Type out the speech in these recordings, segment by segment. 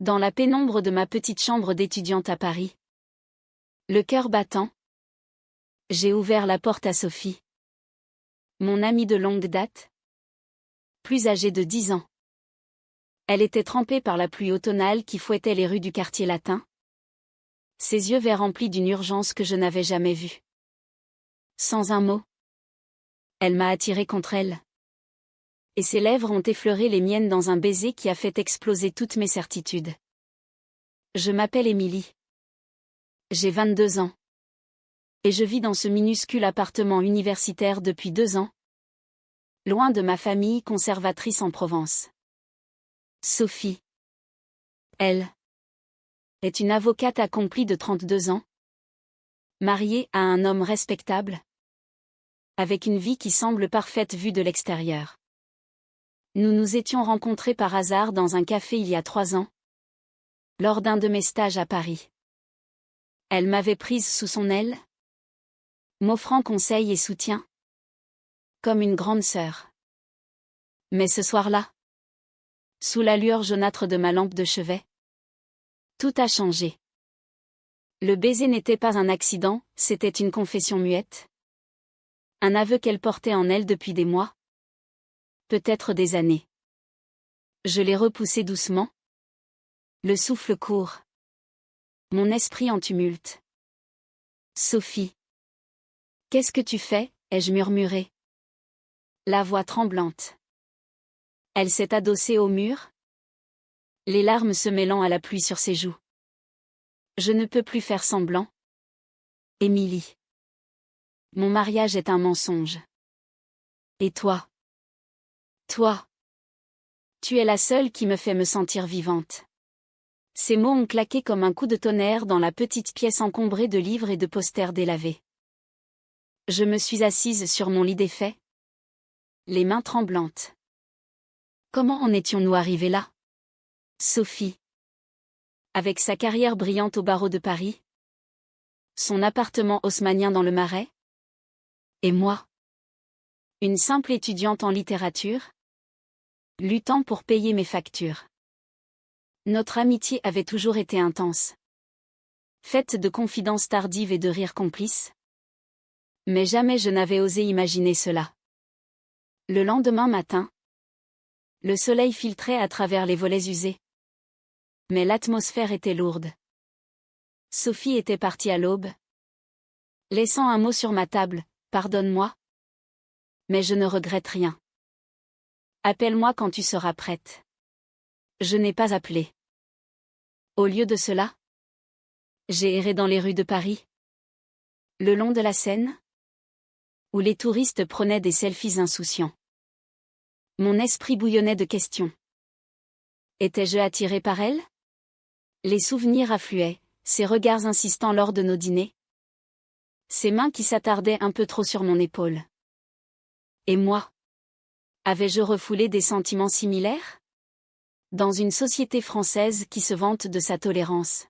Dans la pénombre de ma petite chambre d'étudiante à Paris, le cœur battant, j'ai ouvert la porte à Sophie. Mon amie de longue date, plus âgée de 10 ans. Elle était trempée par la pluie automnale qui fouettait les rues du quartier latin. Ses yeux verts remplis d'une urgence que je n'avais jamais vue. Sans un mot, elle m'a attiré contre elle. Et ses lèvres ont effleuré les miennes dans un baiser qui a fait exploser toutes mes certitudes. Je m'appelle Émilie. J'ai 22 ans. Et je vis dans ce minuscule appartement universitaire depuis 2 ans, loin de ma famille conservatrice en Provence. Sophie. Elle est une avocate accomplie de 32 ans, mariée à un homme respectable, avec une vie qui semble parfaite vue de l'extérieur. Nous nous étions rencontrés par hasard dans un café il y a 3 ans, lors d'un de mes stages à Paris. Elle m'avait prise sous son aile, m'offrant conseil et soutien, comme une grande sœur. Mais ce soir-là, sous la lueur jaunâtre de ma lampe de chevet, tout a changé. Le baiser n'était pas un accident, c'était une confession muette. Un aveu qu'elle portait en elle depuis des mois. Peut-être des années. Je l'ai repoussé doucement. Le souffle court. Mon esprit en tumulte. Sophie. Qu'est-ce que tu fais, ai-je murmuré. La voix tremblante. Elle s'est adossée au mur, les larmes se mêlant à la pluie sur ses joues. Je ne peux plus faire semblant. Émilie. Mon mariage est un mensonge. Et toi? Toi. Tu es la seule qui me fait me sentir vivante. Ces mots ont claqué comme un coup de tonnerre dans la petite pièce encombrée de livres et de posters délavés. Je me suis assise sur mon lit défait, les mains tremblantes. Comment en étions-nous arrivés là? Sophie. Avec sa carrière brillante au barreau de Paris, son appartement haussmannien dans le Marais, et moi, une simple étudiante en littérature, luttant pour payer mes factures. Notre amitié avait toujours été intense, faite de confidences tardives et de rires complices. Mais jamais je n'avais osé imaginer cela. Le lendemain matin, le soleil filtrait à travers les volets usés. Mais l'atmosphère était lourde. Sophie était partie à l'aube, laissant un mot sur ma table, « Pardonne-moi. Mais je ne regrette rien. Appelle-moi quand tu seras prête. » Je n'ai pas appelé. Au lieu de cela, j'ai erré dans les rues de Paris, le long de la Seine, où les touristes prenaient des selfies insouciants. Mon esprit bouillonnait de questions. Étais-je attiré par elle? Les souvenirs affluaient, ses regards insistants lors de nos dîners. Ses mains qui s'attardaient un peu trop sur mon épaule. Et moi? Avais-je refoulé des sentiments similaires? Dans une société française qui se vante de sa tolérance,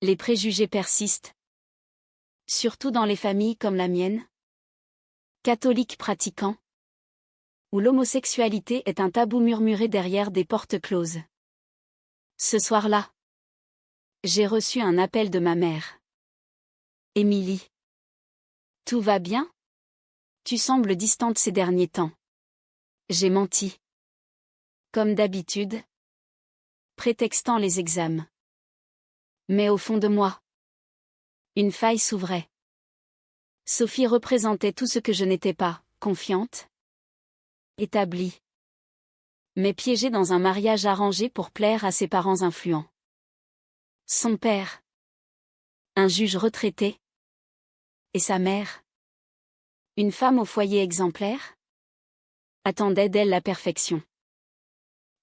les préjugés persistent. Surtout dans les familles comme la mienne, catholiques pratiquants, où l'homosexualité est un tabou murmuré derrière des portes closes. Ce soir-là, j'ai reçu un appel de ma mère. Émilie. Tout va bien? Tu sembles distante ces derniers temps. J'ai menti. Comme d'habitude. Prétextant les examens. Mais au fond de moi, une faille s'ouvrait. Sophie représentait tout ce que je n'étais pas, confiante, établie, mais piégée dans un mariage arrangé pour plaire à ses parents influents. Son père, un juge retraité, et sa mère, une femme au foyer exemplaire, attendaient d'elle la perfection.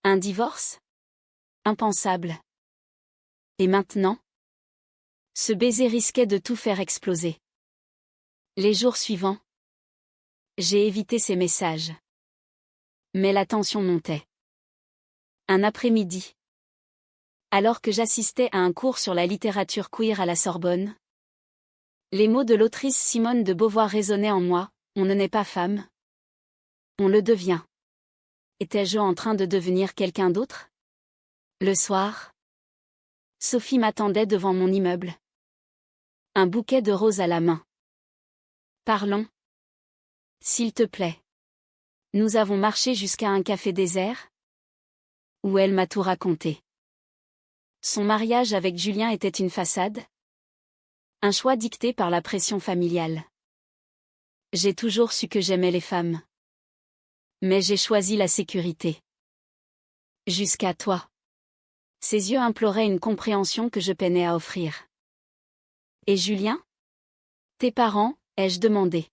Un divorce? Impensable. Et maintenant? Ce baiser risquait de tout faire exploser. Les jours suivants, j'ai évité ses messages. Mais la tension montait. Un après-midi, alors que j'assistais à un cours sur la littérature queer à la Sorbonne, les mots de l'autrice Simone de Beauvoir résonnaient en moi, « On ne naît pas femme. On le devient. » Étais-je en train de devenir quelqu'un d'autre? Le soir, Sophie m'attendait devant mon immeuble. Un bouquet de roses à la main. Parlons. S'il te plaît. Nous avons marché jusqu'à un café désert, où elle m'a tout raconté. Son mariage avec Julien était une façade. Un choix dicté par la pression familiale. J'ai toujours su que j'aimais les femmes. Mais j'ai choisi la sécurité. Jusqu'à toi. Ses yeux imploraient une compréhension que je peinais à offrir. Et Julien? Tes parents, ai-je demandé.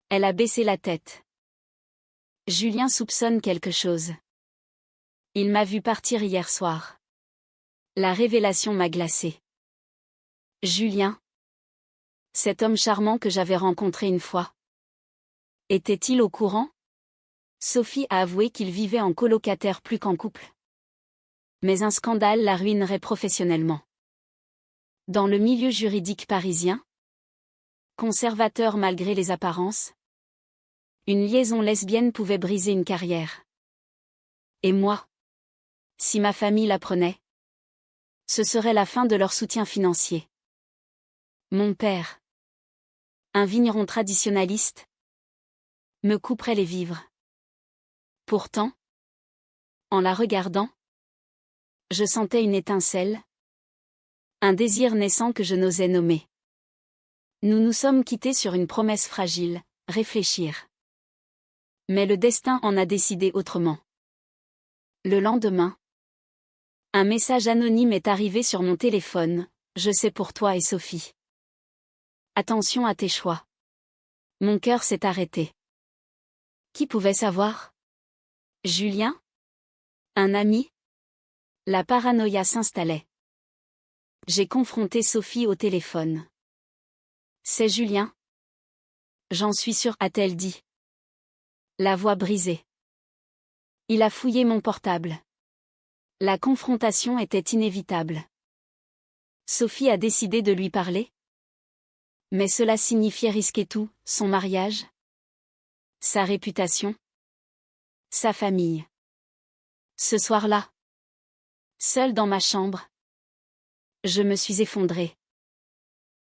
Elle a baissé la tête. Julien soupçonne quelque chose. Il m'a vu partir hier soir. La révélation m'a glacée. Julien? Cet homme charmant que j'avais rencontré une fois. Était-il au courant? Sophie a avoué qu'il vivait en colocataire plus qu'en couple. Mais un scandale la ruinerait professionnellement. Dans le milieu juridique parisien, conservateur malgré les apparences, une liaison lesbienne pouvait briser une carrière. Et moi? Si ma famille l'apprenait, ce serait la fin de leur soutien financier. Mon père, un vigneron traditionnaliste, me couperait les vivres. Pourtant, en la regardant, je sentais une étincelle, un désir naissant que je n'osais nommer. Nous nous sommes quittés sur une promesse fragile, réfléchir. Mais le destin en a décidé autrement. Le lendemain, un message anonyme est arrivé sur mon téléphone, je sais pour toi et Sophie. Attention à tes choix. Mon cœur s'est arrêté. Qui pouvait savoir? Julien? Un ami? La paranoïa s'installait. J'ai confronté Sophie au téléphone. C'est Julien? J'en suis sûre, a-t-elle dit. La voix brisée. Il a fouillé mon portable. La confrontation était inévitable. Sophie a décidé de lui parler. Mais cela signifiait risquer tout, son mariage, sa réputation, sa famille. Ce soir-là, seule dans ma chambre, je me suis effondrée.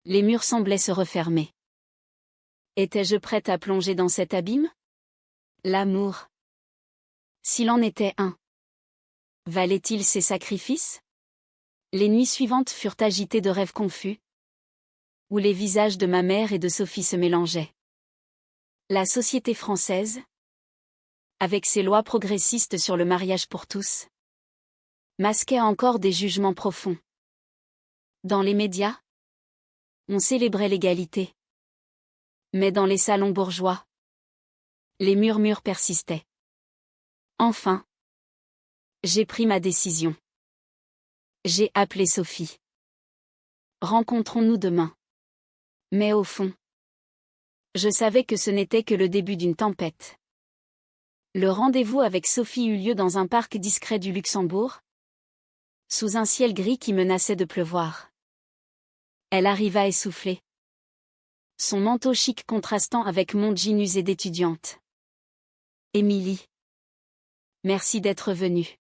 Les murs semblaient se refermer. Étais-je prête à plonger dans cet abîme? L'amour. S'il en était un. Valait-il ses sacrifices? Les nuits suivantes furent agitées de rêves confus, où les visages de ma mère et de Sophie se mélangeaient. La société française, avec ses lois progressistes sur le mariage pour tous, masquait encore des jugements profonds. Dans les médias, on célébrait l'égalité. Mais dans les salons bourgeois, les murmures persistaient. Enfin, j'ai pris ma décision. J'ai appelé Sophie. Rencontrons-nous demain. Mais au fond, je savais que ce n'était que le début d'une tempête. Le rendez-vous avec Sophie eut lieu dans un parc discret du Luxembourg, sous un ciel gris qui menaçait de pleuvoir. Elle arriva essoufflée. Son manteau chic contrastant avec mon jean usé d'étudiante. Émilie. Merci d'être venue.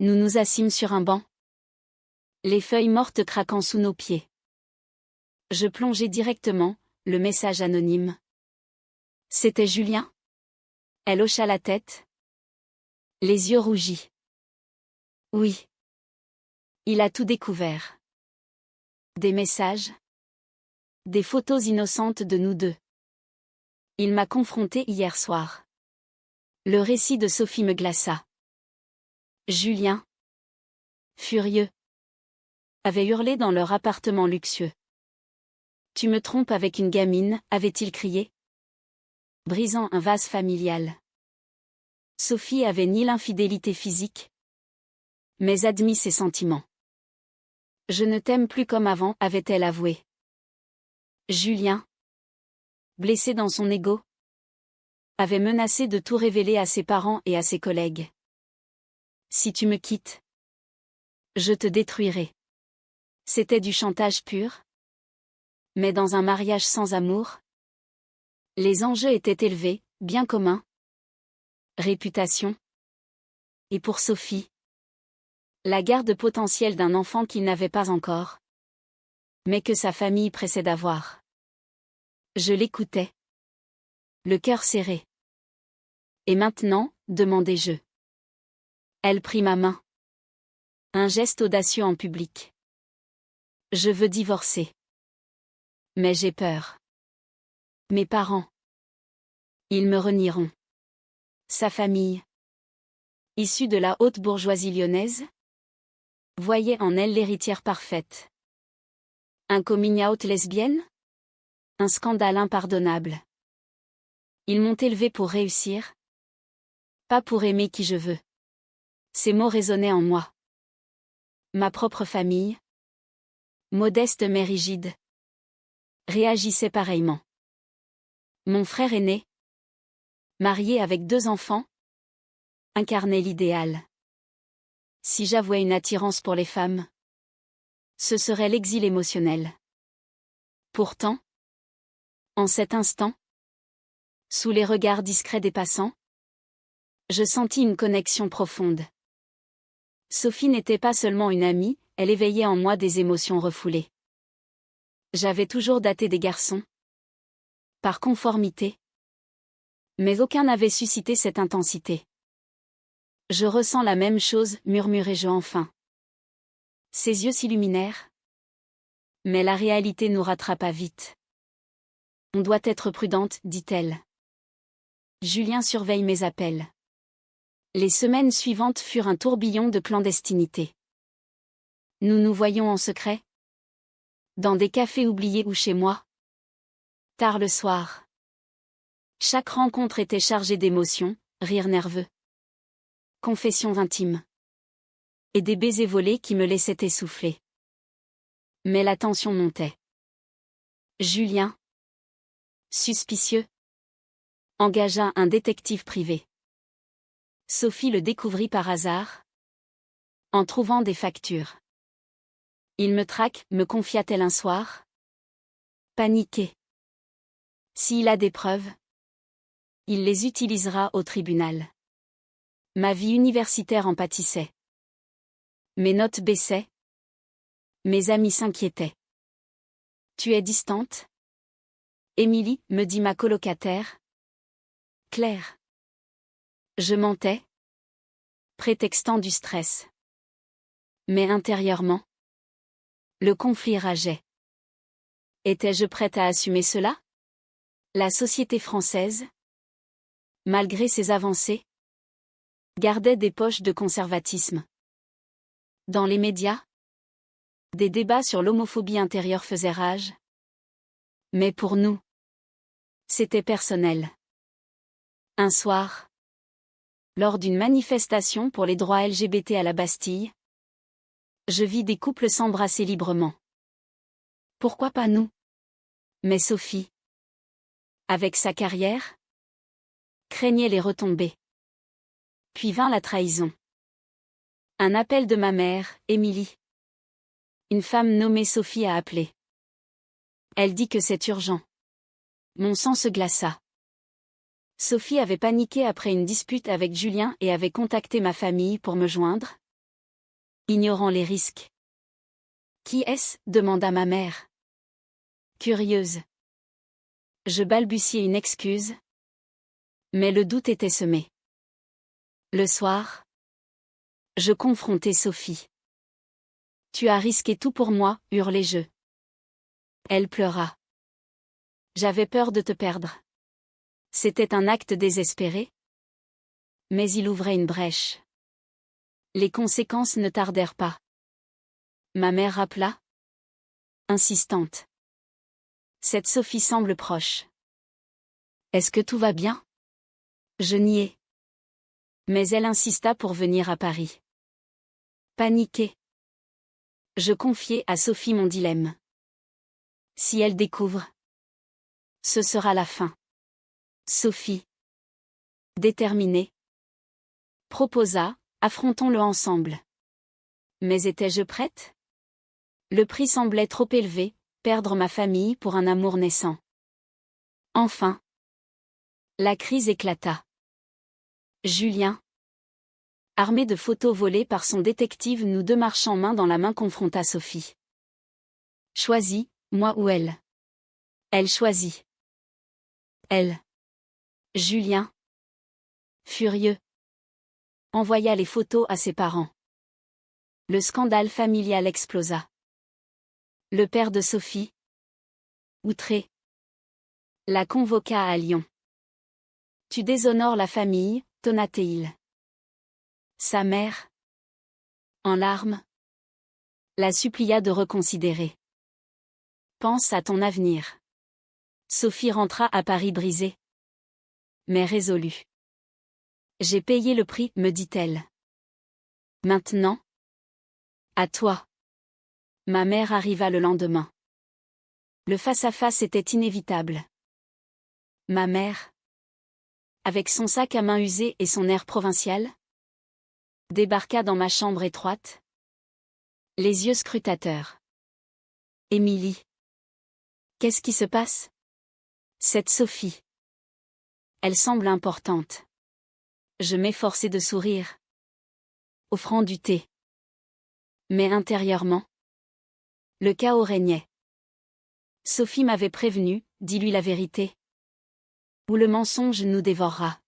Nous nous assîmes sur un banc. Les feuilles mortes craquant sous nos pieds. Je plongeai directement, le message anonyme. C'était Julien? Elle hocha la tête. Les yeux rougis. Oui. Il a tout découvert. Des messages. Des photos innocentes de nous deux. Il m'a confrontée hier soir. Le récit de Sophie me glaça. Julien, furieux, avait hurlé dans leur appartement luxueux. Tu me trompes avec une gamine, avait-il crié, brisant un vase familial. Sophie avait nié l'infidélité physique, mais admis ses sentiments. Je ne t'aime plus comme avant, avait-elle avoué. Julien, blessé dans son ego, avait menacé de tout révéler à ses parents et à ses collègues. Si tu me quittes, je te détruirai. C'était du chantage pur. Mais dans un mariage sans amour, les enjeux étaient élevés, bien communs, réputation. Et pour Sophie, La garde potentielle d'un enfant qu'il n'avait pas encore, mais que sa famille pressait d'avoir. Je l'écoutais, le cœur serré. Et maintenant, demandai-je. Elle prit ma main. Un geste audacieux en public. Je veux divorcer. Mais j'ai peur. Mes parents. Ils me renieront. Sa famille. Issue de la haute bourgeoisie lyonnaise, voyait en elle l'héritière parfaite. Un coming out lesbienne? Un scandale impardonnable. Ils m'ont élevée pour réussir, pas pour aimer qui je veux. Ces mots résonnaient en moi. Ma propre famille, modeste mais rigide, réagissait pareillement. Mon frère aîné, marié avec 2 enfants, incarnait l'idéal. Si j'avouais une attirance pour les femmes, ce serait l'exil émotionnel. Pourtant, en cet instant, sous les regards discrets des passants, je sentis une connexion profonde. Sophie n'était pas seulement une amie, elle éveillait en moi des émotions refoulées. J'avais toujours daté des garçons, par conformité, mais aucun n'avait suscité cette intensité. Je ressens la même chose, murmurai-je enfin. Ses yeux s'illuminèrent. Mais la réalité nous rattrapa vite. On doit être prudente, dit-elle. Julien surveille mes appels. Les semaines suivantes furent un tourbillon de clandestinité. Nous nous voyions en secret. Dans des cafés oubliés ou chez moi. Tard le soir. Chaque rencontre était chargée d'émotions, rires nerveux, confessions intimes. Et des baisers volés qui me laissaient essouffler. Mais la tension montait. Julien, suspicieux, engagea un détective privé. Sophie le découvrit par hasard, en trouvant des factures. Il me traque, me confia-t-elle un soir. Paniqué. S'il a des preuves, il les utilisera au tribunal. Ma vie universitaire en pâtissait. Mes notes baissaient. Mes amis s'inquiétaient. Tu es distante? Émilie, me dit ma colocataire. Claire. Je mentais, prétextant du stress. Mais intérieurement, le conflit rageait. Étais-je prête à assumer cela? La société française, malgré ses avancées, gardait des poches de conservatisme. Dans les médias, des débats sur l'homophobie intérieure faisaient rage. Mais pour nous, c'était personnel. Un soir, lors d'une manifestation pour les droits LGBT à la Bastille, je vis des couples s'embrasser librement. Pourquoi pas nous? Mais Sophie, avec sa carrière, craignait les retombées. Puis vint la trahison. Un appel de ma mère, Émilie. Une femme nommée Sophie a appelé. Elle dit que c'est urgent. Mon sang se glaça. Sophie avait paniqué après une dispute avec Julien et avait contacté ma famille pour me joindre, ignorant les risques. Qui est-ce? Demanda ma mère. Curieuse. Je balbutiai une excuse. Mais le doute était semé. Le soir, je confrontai Sophie. Tu as risqué tout pour moi, hurlai-je. Elle pleura. J'avais peur de te perdre. C'était un acte désespéré. Mais il ouvrait une brèche. Les conséquences ne tardèrent pas. Ma mère rappela, insistante. Cette Sophie semble proche. Est-ce que tout va bien? Je niai. Mais elle insista pour venir à Paris. Paniquée. Je confiai à Sophie mon dilemme. Si elle découvre, ce sera la fin. Sophie, déterminée, proposa, affrontons-le ensemble. Mais étais-je prête? Le prix semblait trop élevé, perdre ma famille pour un amour naissant. Enfin, la crise éclata. Julien, Armé de photos volées par son détective, nous deux marchant main dans la main confronta Sophie. Choisis, moi ou elle. Elle choisit. Elle. Julien. Furieux. Envoya les photos à ses parents. Le scandale familial explosa. Le père de Sophie, outré, la convoqua à Lyon. Tu déshonores la famille, tonna-t-il. Sa mère, en larmes, la supplia de reconsidérer. Pense à ton avenir. Sophie rentra à Paris brisée, mais résolue. J'ai payé le prix, me dit-elle. Maintenant, à toi. Ma mère arriva le lendemain. Le face-à-face était inévitable. Ma mère, avec son sac à main usé et son air provincial, débarqua dans ma chambre étroite, les yeux scrutateurs. Émilie. Qu'est-ce qui se passe? Cette Sophie. Elle semble importante. Je m'efforçai de sourire, offrant du thé. Mais intérieurement, le chaos régnait. Sophie m'avait prévenu, dis-lui la vérité. Ou le mensonge nous dévorera.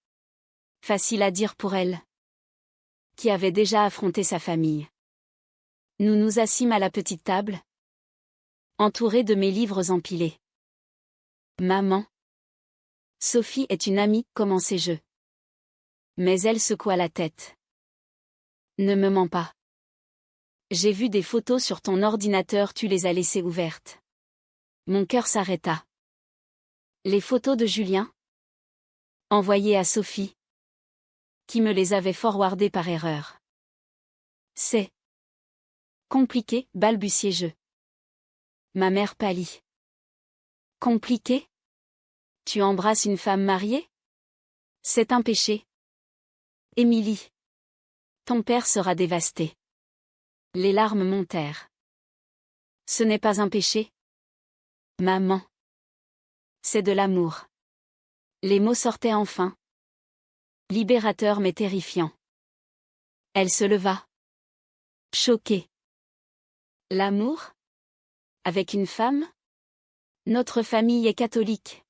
Facile à dire pour elle, qui avait déjà affronté sa famille. Nous nous assîmes à la petite table, entourés de mes livres empilés. Maman. Sophie est une amie, commençai-je. Mais elle secoua la tête. Ne me mens pas. J'ai vu des photos sur ton ordinateur, tu les as laissées ouvertes. Mon cœur s'arrêta. Les photos de Julien? Envoyées à Sophie, qui me les avait forwardées par erreur. C'est compliqué, balbutiai-je. Ma mère pâlit. Compliqué? Tu embrasses une femme mariée? C'est un péché. Émilie. Ton père sera dévasté. Les larmes montèrent. Ce n'est pas un péché. Maman. C'est de l'amour. Les mots sortaient enfin. Libérateur mais terrifiant. Elle se leva. Choquée. L'amour? Avec une femme? Notre famille est catholique.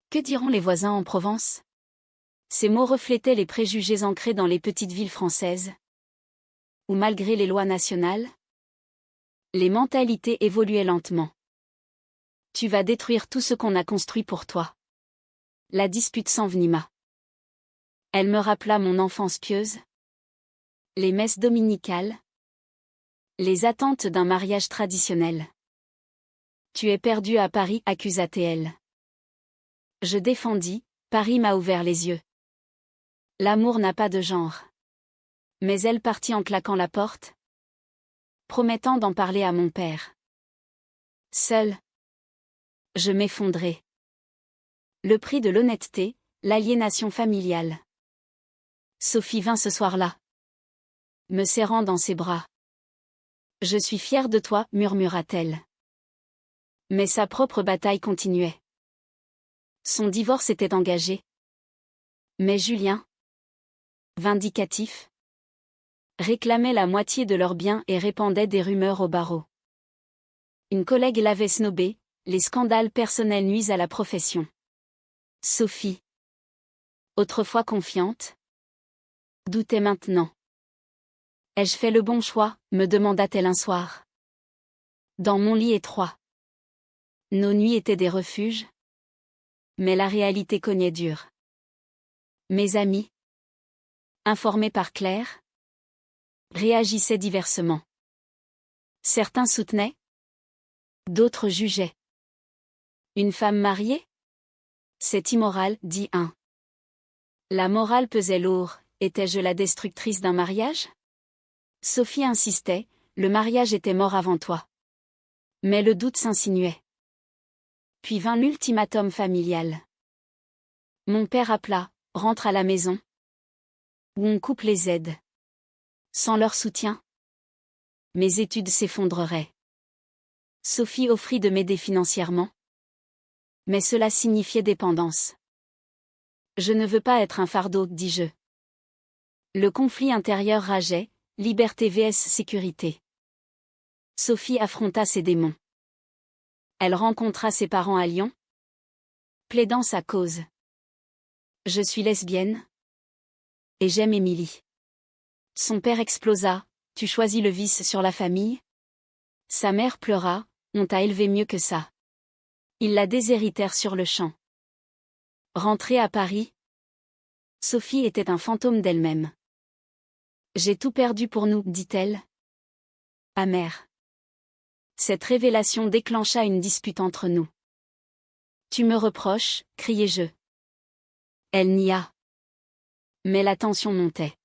Que diront les voisins en Provence? Ces mots reflétaient les préjugés ancrés dans les petites villes françaises, où malgré les lois nationales, les mentalités évoluaient lentement. Tu vas détruire tout ce qu'on a construit pour toi. La dispute s'envenima. Elle me rappela mon enfance pieuse, les messes dominicales, les attentes d'un mariage traditionnel. Tu es perdu à Paris, accusa-t-elle. Je défendis, Paris m'a ouvert les yeux. L'amour n'a pas de genre. Mais elle partit en claquant la porte, promettant d'en parler à mon père. Seule, je m'effondrai. Le prix de l'honnêteté, l'aliénation familiale. Sophie vint ce soir-là, me serrant dans ses bras. Je suis fière de toi, murmura-t-elle. Mais sa propre bataille continuait. Son divorce était engagé. Mais Julien, vindicatif, réclamait la moitié de leurs biens et répandait des rumeurs au barreau. Une collègue l'avait snobé, les scandales personnels nuisent à la profession. Sophie, autrefois confiante, doutait maintenant. Ai-je fait le bon choix, me demanda-t-elle un soir. Dans mon lit étroit. Nos nuits étaient des refuges. Mais la réalité cognait dur. Mes amis, informés par Claire, réagissaient diversement. Certains soutenaient, d'autres jugeaient. Une femme mariée? C'est immoral, dit un. La morale pesait lourd, étais-je la destructrice d'un mariage? Sophie insistait, le mariage était mort avant toi. Mais le doute s'insinuait. Puis vint l'ultimatum familial. Mon père appela, rentre à la maison. Ou on coupe les aides. Sans leur soutien, mes études s'effondreraient. Sophie offrit de m'aider financièrement. Mais cela signifiait dépendance. Je ne veux pas être un fardeau, dis-je. Le conflit intérieur rageait, liberté vs sécurité. Sophie affronta ses démons. Elle rencontra ses parents à Lyon, plaidant sa cause. Je suis lesbienne. Et j'aime Émilie. Son père explosa, tu choisis le vice sur la famille? Sa mère pleura, on t'a élevé mieux que ça. Ils la déshéritèrent sur le champ. Rentrée à Paris, Sophie était un fantôme d'elle-même. J'ai tout perdu pour nous, dit-elle. Amère. Cette révélation déclencha une dispute entre nous. Tu me reproches, criai-je. Elle nia. Mais la tension montait.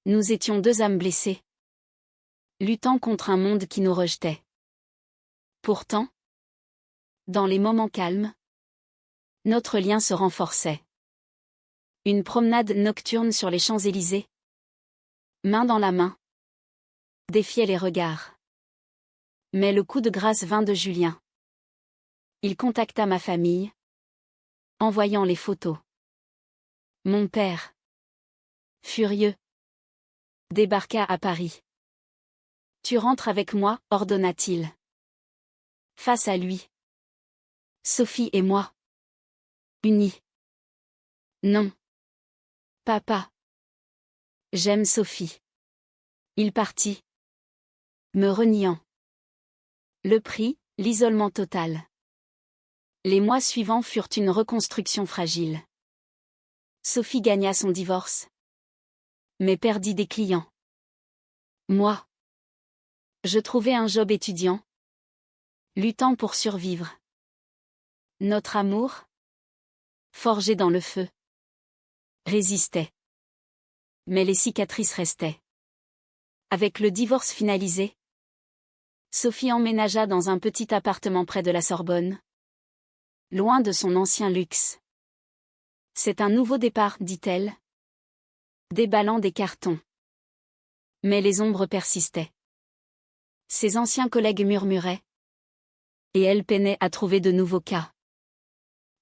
Nous étions deux âmes blessées, luttant contre un monde qui nous rejetait. Pourtant, dans les moments calmes, notre lien se renforçait. Une promenade nocturne sur les Champs-Élysées, main dans la main, défiait les regards. Mais le coup de grâce vint de Julien. Il contacta ma famille, envoyant les photos. Mon père, furieux, débarqua à Paris. Tu rentres avec moi, ordonna-t-il. Face à lui, Sophie et moi, unis. Non. Papa. J'aime Sophie. Il partit, me reniant. Le prix, l'isolement total. Les mois suivants furent une reconstruction fragile. Sophie gagna son divorce, mais perdit des clients. Moi, je trouvais un job étudiant, luttant pour survivre. Notre amour, forgé dans le feu, résistait. Mais les cicatrices restaient. Avec le divorce finalisé, Sophie emménagea dans un petit appartement près de la Sorbonne, loin de son ancien luxe. C'est un nouveau départ, dit-elle, déballant des cartons. Mais les ombres persistaient. Ses anciens collègues murmuraient, et elle peinait à trouver de nouveaux cas.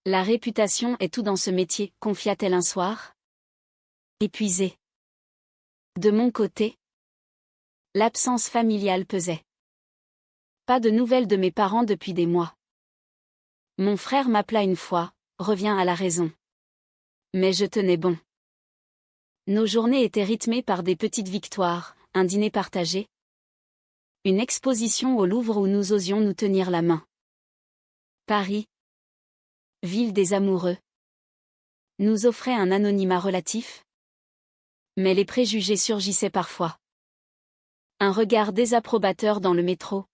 La réputation est tout dans ce métier, confia-t-elle un soir. Épuisée. De mon côté, l'absence familiale pesait. Pas de nouvelles de mes parents depuis des mois. Mon frère m'appela une fois, reviens à la raison. Mais je tenais bon. Nos journées étaient rythmées par des petites victoires, un dîner partagé, une exposition au Louvre où nous osions nous tenir la main. Paris, ville des amoureux, nous offrait un anonymat relatif, mais les préjugés surgissaient parfois. Un regard désapprobateur dans le métro.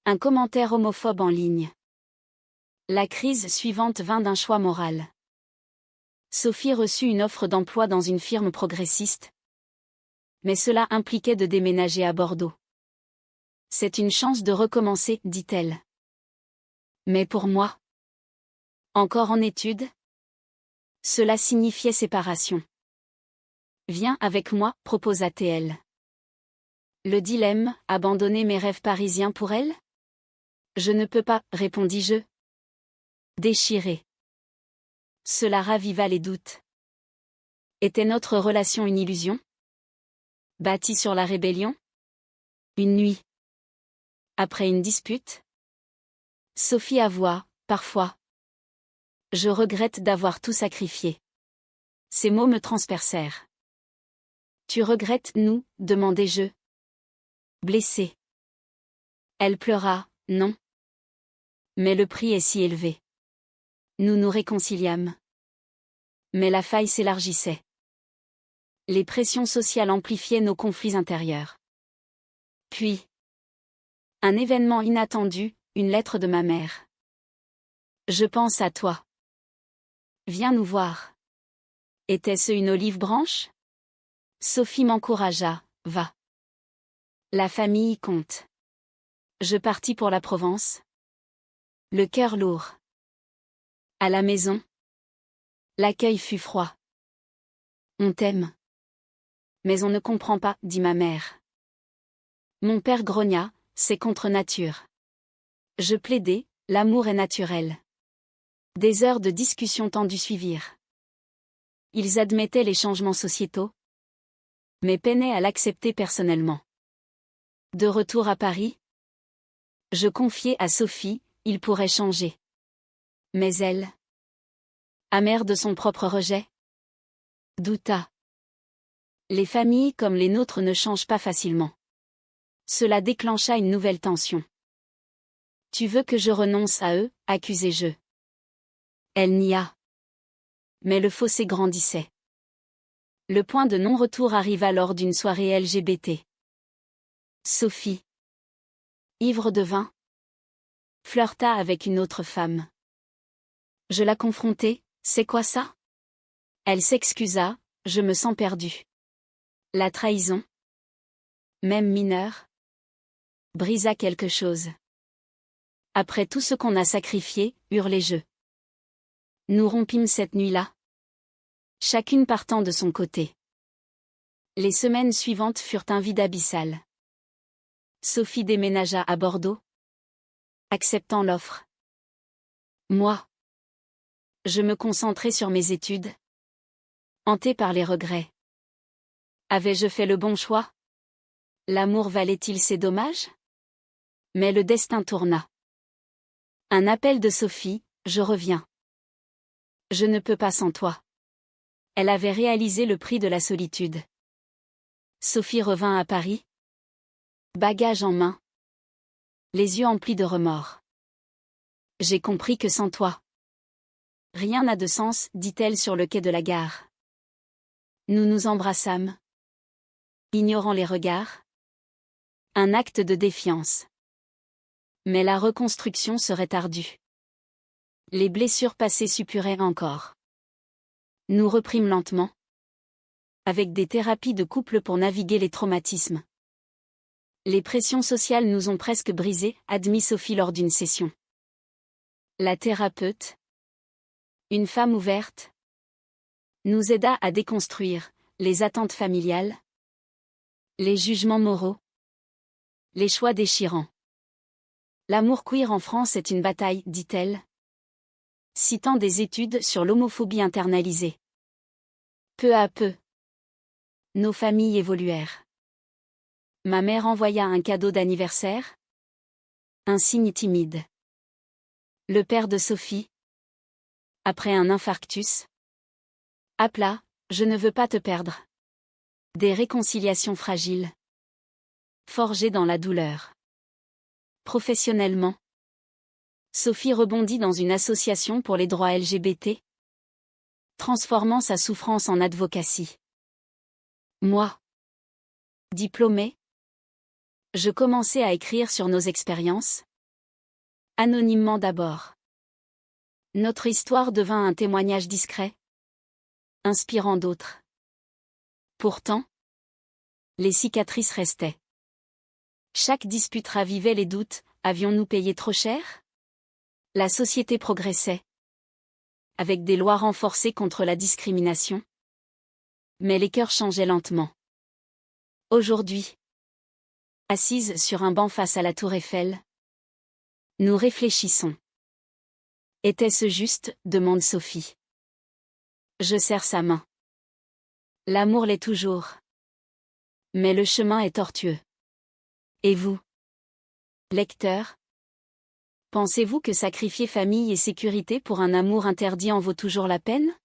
Un commentaire homophobe en ligne. La crise suivante vint d'un choix moral. Sophie reçut une offre d'emploi dans une firme progressiste. Mais cela impliquait de déménager à Bordeaux. C'est une chance de recommencer, dit-elle. Mais pour moi, encore en études, cela signifiait séparation. Viens avec moi, proposa-t-elle. Le dilemme, abandonner mes rêves parisiens pour elle? Je ne peux pas, répondis-je. Déchiré. Cela raviva les doutes. Était notre relation une illusion? Bâtie sur la rébellion? Une nuit. Après une dispute? Sophie avoua, parfois. Je regrette d'avoir tout sacrifié. Ces mots me transpercèrent. Tu regrettes, nous, demandai-je. Blessée. Elle pleura, non. Mais le prix est si élevé. Nous nous réconciliâmes. Mais la faille s'élargissait. Les pressions sociales amplifiaient nos conflits intérieurs. Puis, un événement inattendu, une lettre de ma mère. Je pense à toi. Viens nous voir. Était-ce une olive branche? Sophie m'encouragea, va. La famille compte. Je partis pour la Provence. Le cœur lourd. À la maison, l'accueil fut froid. On t'aime. Mais on ne comprend pas, dit ma mère. Mon père grogna, c'est contre nature. Je plaidai, l'amour est naturel. Des heures de discussion tendues suivirent. Ils admettaient les changements sociétaux, mais peinaient à l'accepter personnellement. De retour à Paris, je confiai à Sophie, il pourrait changer. Mais elle, amère de son propre rejet, douta. Les familles comme les nôtres ne changent pas facilement. Cela déclencha une nouvelle tension. Tu veux que je renonce à eux, accusai-je. Elle nia. Mais le fossé grandissait. Le point de non-retour arriva lors d'une soirée LGBT. Sophie, ivre de vin, flirta avec une autre femme. Je la confrontai, c'est quoi ça? Elle s'excusa, je me sens perdue. La trahison, même mineure, brisa quelque chose. Après tout ce qu'on a sacrifié, hurlai-je. Nous rompîmes cette nuit-là, chacune partant de son côté. Les semaines suivantes furent un vide abyssal. Sophie déménagea à Bordeaux, acceptant l'offre. Moi, je me concentrai sur mes études, hanté par les regrets. Avais-je fait le bon choix? L'amour valait-il ses dommages? Mais le destin tourna. Un appel de Sophie, je reviens. Je ne peux pas sans toi. Elle avait réalisé le prix de la solitude. Sophie revint à Paris, bagage en main, les yeux emplis de remords. J'ai compris que sans toi, rien n'a de sens, dit-elle sur le quai de la gare. Nous nous embrassâmes, ignorant les regards. Un acte de défiance. Mais la reconstruction serait ardue. Les blessures passées suppuraient encore. Nous reprîmes lentement, avec des thérapies de couple pour naviguer les traumatismes. Les pressions sociales nous ont presque brisés, admit Sophie lors d'une session. La thérapeute, une femme ouverte, nous aida à déconstruire les attentes familiales, les jugements moraux, les choix déchirants. L'amour queer en France est une bataille, dit-elle, citant des études sur l'homophobie internalisée. Peu à peu, nos familles évoluèrent. Ma mère envoya un cadeau d'anniversaire, un signe timide. Le père de Sophie, après un infarctus, appela, je ne veux pas te perdre. Des réconciliations fragiles, forgées dans la douleur. Professionnellement, Sophie rebondit dans une association pour les droits LGBT, transformant sa souffrance en advocacy. Moi, diplômée, je commençais à écrire sur nos expériences, anonymement d'abord. Notre histoire devint un témoignage discret, inspirant d'autres. Pourtant, les cicatrices restaient. Chaque dispute ravivait les doutes, avions-nous payé trop cher? La société progressait, avec des lois renforcées contre la discrimination. Mais les cœurs changeaient lentement. Aujourd'hui, assise sur un banc face à la tour Eiffel, nous réfléchissons. Était-ce juste, demande Sophie. Je serre sa main. L'amour l'est toujours. Mais le chemin est tortueux. Et vous, lecteur, pensez-vous que sacrifier famille et sécurité pour un amour interdit en vaut toujours la peine?